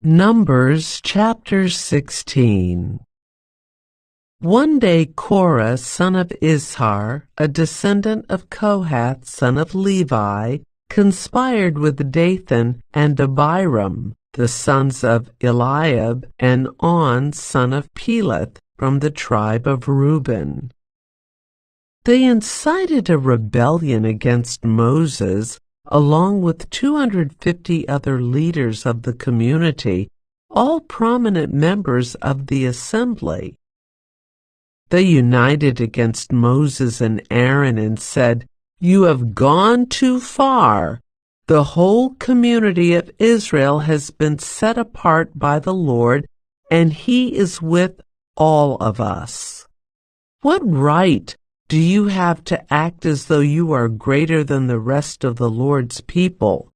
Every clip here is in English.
Numbers chapter 16. One day Korah, son of Izhar, a descendant of Kohath, son of Levi, conspired with Dathan and Abiram, the sons of Eliab, and On, son of Peleth, from the tribe of Reuben. They incited a rebellion against Moses, along with 250 other leaders of the community, all prominent members of the assembly. They united against Moses and Aaron and said, "You have gone too far. The whole community of Israel has been set apart by the Lord, and He is with all of us. What right do you have to act as though you are greater than the rest of the Lord's people?"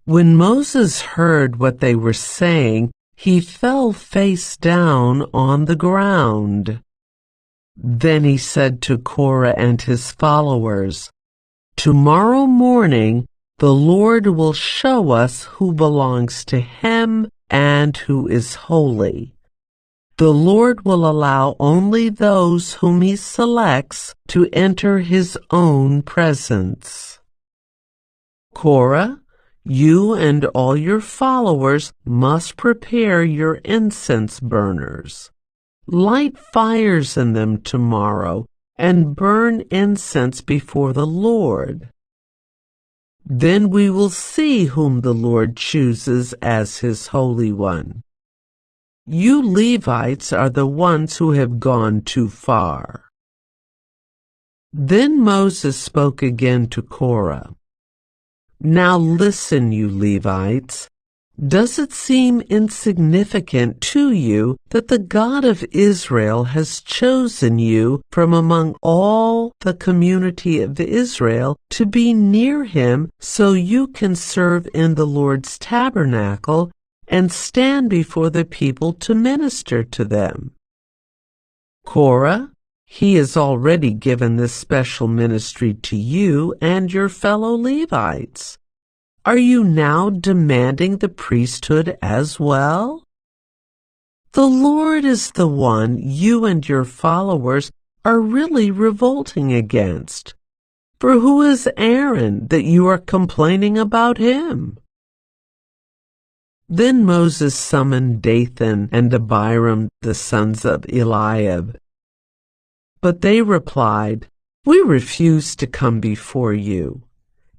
When Moses heard what they were saying, he fell face down on the ground. Then he said to Korah and his followers, "Tomorrow morning the Lord will show us who belongs to Him and who is holy. The Lord will allow only those whom He selects to enter His own presence. Korah, you and all your followers must prepare your incense burners. Light fires in them tomorrow and burn incense before the Lord. Then we will see whom the Lord chooses as His Holy One. You Levites are the ones who have gone too far." Then Moses spoke again to Korah. "Now listen, you Levites. Does it seem insignificant to you that the God of Israel has chosen you from among all the community of Israel to be near Him so you can serve in the Lord's tabernacle and stand before the people to minister to them? Korah, He has already given this special ministry to you and your fellow Levites. Are you now demanding the priesthood as well? The Lord is the one you and your followers are really revolting against. For who is Aaron that you are complaining about him?" Then Moses summoned Dathan and Abiram, the sons of Eliab. But they replied, "We refuse to come before you.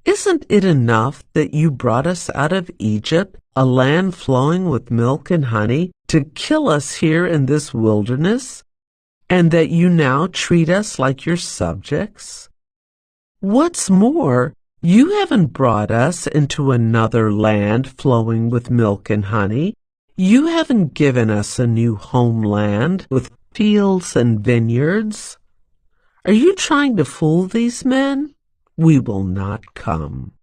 Isn't it enough that you brought us out of Egypt, a land flowing with milk and honey, to kill us here in this wilderness, and that you now treat us like your subjects? What's more, you haven't brought us into another land flowing with milk and honey. You haven't given us a new homeland with fields and vineyards. Are you trying to fool these men? We will not come."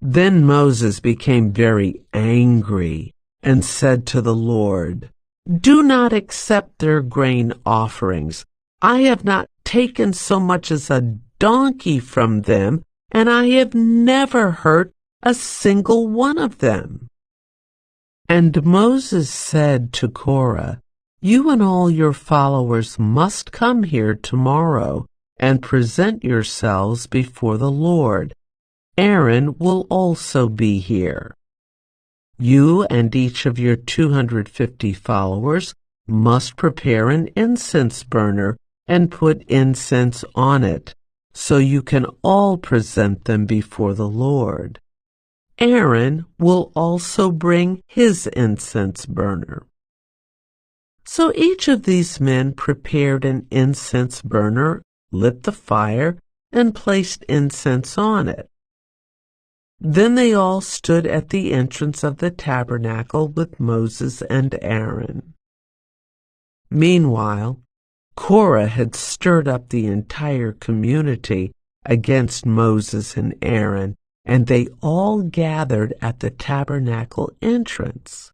Then Moses became very angry and said to the Lord, "Do not accept their grain offerings. I have not taken so much as a donkey from them, and I have never hurt a single one of them." And Moses said to Korah, "You and all your followers must come here tomorrow and present yourselves before the Lord. Aaron will also be here. You and each of your 250 followers must prepare an incense burner and put incense on it, so you can all present them before the Lord. Aaron will also bring his incense burner." So each of these men prepared an incense burner, lit the fire, and placed incense on it. Then they all stood at the entrance of the tabernacle with Moses and Aaron. Meanwhile, Korah had stirred up the entire community against Moses and Aaron, and they all gathered at the tabernacle entrance.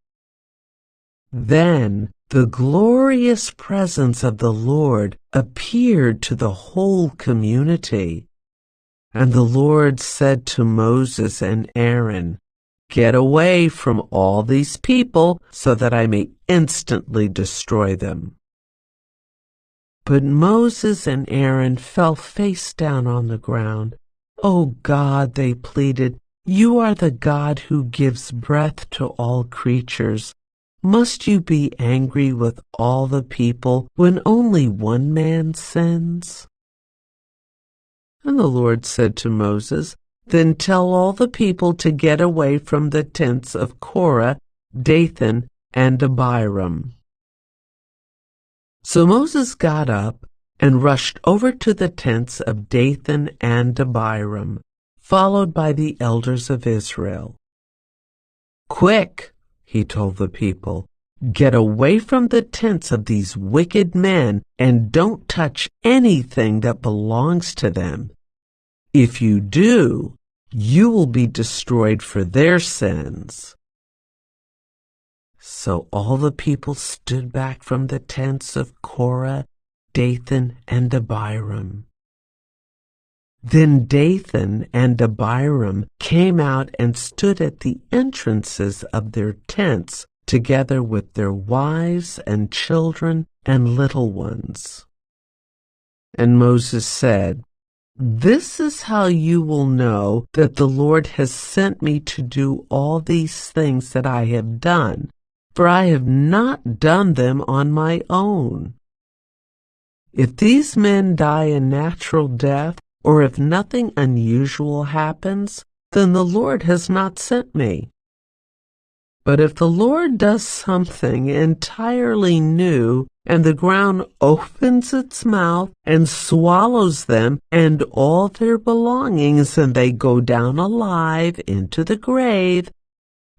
Then the glorious presence of the Lord appeared to the whole community. And the Lord said to Moses and Aaron, Get away from all these people so that I may instantly destroy them." But Moses and Aaron fell face down on the ground. "Oh God," they pleaded, "you are the God who gives breath to all creatures. Must you be angry with all the people when only one man sins?" And the Lord said to Moses, "Then tell all the people to get away from the tents of Korah, Dathan, and Abiram." So Moses got up and rushed over to the tents of Dathan and Abiram, followed by the elders of Israel. "Quick," he told the people, "get away from the tents of these wicked men and don't touch anything that belongs to them. If you do, you will be destroyed for their sins." So all the people stood back from the tents of Korah, Dathan, and Abiram. Then Dathan and Abiram came out and stood at the entrances of their tents, together with their wives and children and little ones. And Moses said, "This is how you will know that the Lord has sent me to do all these things that I have done, for I have not done them on my own. If these men die a natural death, or if nothing unusual happens, then the Lord has not sent me. But if the Lord does something entirely new, and the ground opens its mouth and swallows them and all their belongings, and they go down alive into the grave,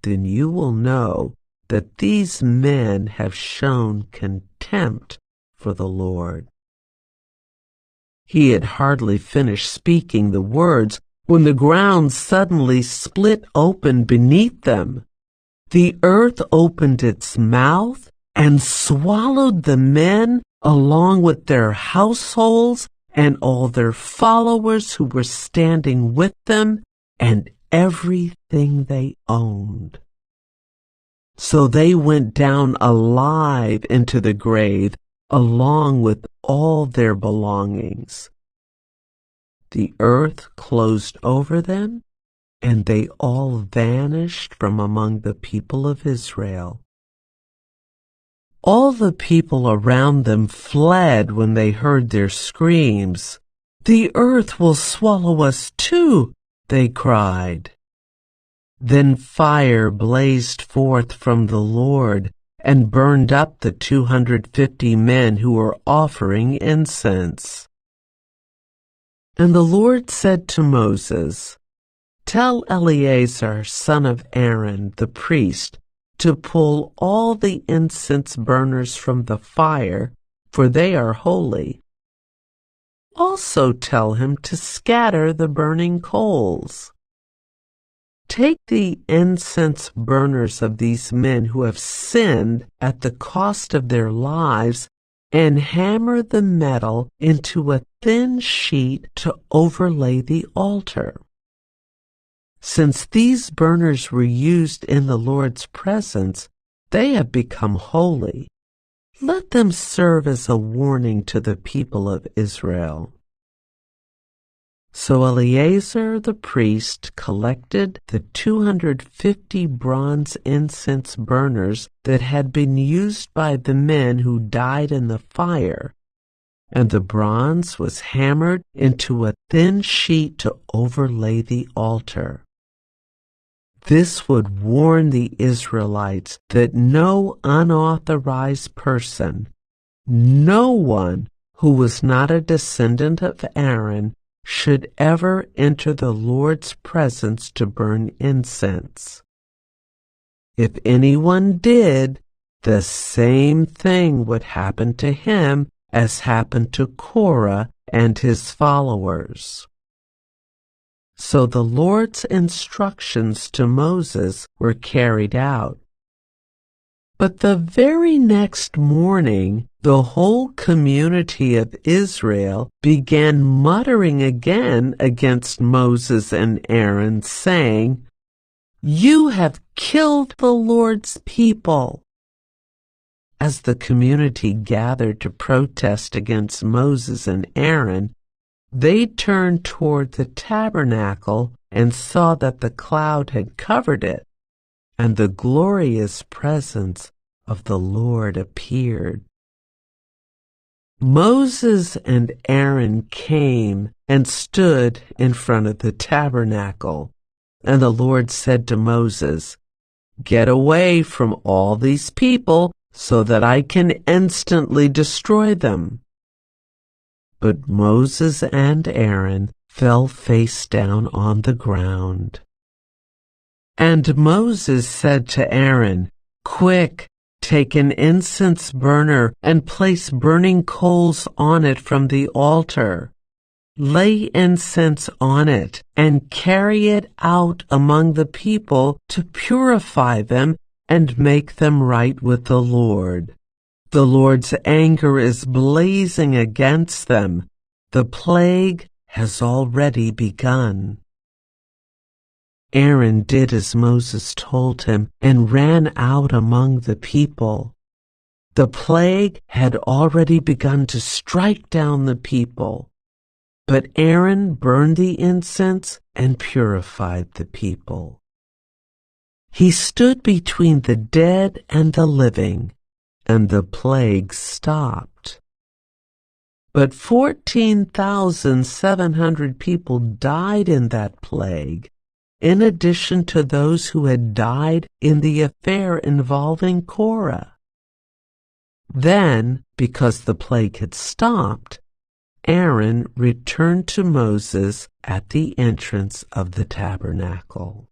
then you will know that these men have shown contempt for the Lord." He had hardly finished speaking the words when the ground suddenly split open beneath them. The earth opened its mouth and swallowed the men along with their households and all their followers who were standing with them and everything they owned. So they went down alive into the grave along with all their belongings. The earth closed over them, and they all vanished from among the people of Israel. All the people around them fled when they heard their screams. "The earth will swallow us too," they cried. Then fire blazed forth from the Lord and burned up the 250 men who were offering incense. And the Lord said to Moses, "Tell Eleazar, son of Aaron, the priest, to pull all the incense burners from the fire, for they are holy. Also tell him to scatter the burning coals. Take the incense burners of these men who have sinned at the cost of their lives and hammer the metal into a thin sheet to overlay the altar. Since these burners were used in the Lord's presence, they have become holy. Let them serve as a warning to the people of Israel." So Eleazar the priest collected the 250 bronze incense burners that had been used by the men who died in the fire, and the bronze was hammered into a thin sheet to overlay the altar. This would warn the Israelites that no unauthorized person, no one who was not a descendant of Aaron, should ever enter the Lord's presence to burn incense. If anyone did, the same thing would happen to him as happened to Korah and his followers. So the Lord's instructions to Moses were carried out. But the very next morning, the whole community of Israel began muttering again against Moses and Aaron, saying, You have killed the Lord's people." As the community gathered to protest against Moses and Aaron, they turned toward the tabernacle and saw that the cloud had covered it, and the glorious presence of the Lord appeared. Moses and Aaron came and stood in front of the tabernacle, and the Lord said to Moses, "Get away from all these people so that I can instantly destroy them." But Moses and Aaron fell face down on the ground. And Moses said to Aaron, "Quick, take an incense burner and place burning coals on it from the altar. Lay incense on it and carry it out among the people to purify them and make them right with the Lord. The Lord's anger is blazing against them. The plague has already begun." Aaron did as Moses told him and ran out among the people. The plague had already begun to strike down the people, but Aaron burned the incense and purified the people. He stood between the dead and the living, and the plague stopped. But 14,700 people died in that plague, in addition to those who had died in the affair involving Korah. Then, because the plague had stopped, Aaron returned to Moses at the entrance of the tabernacle.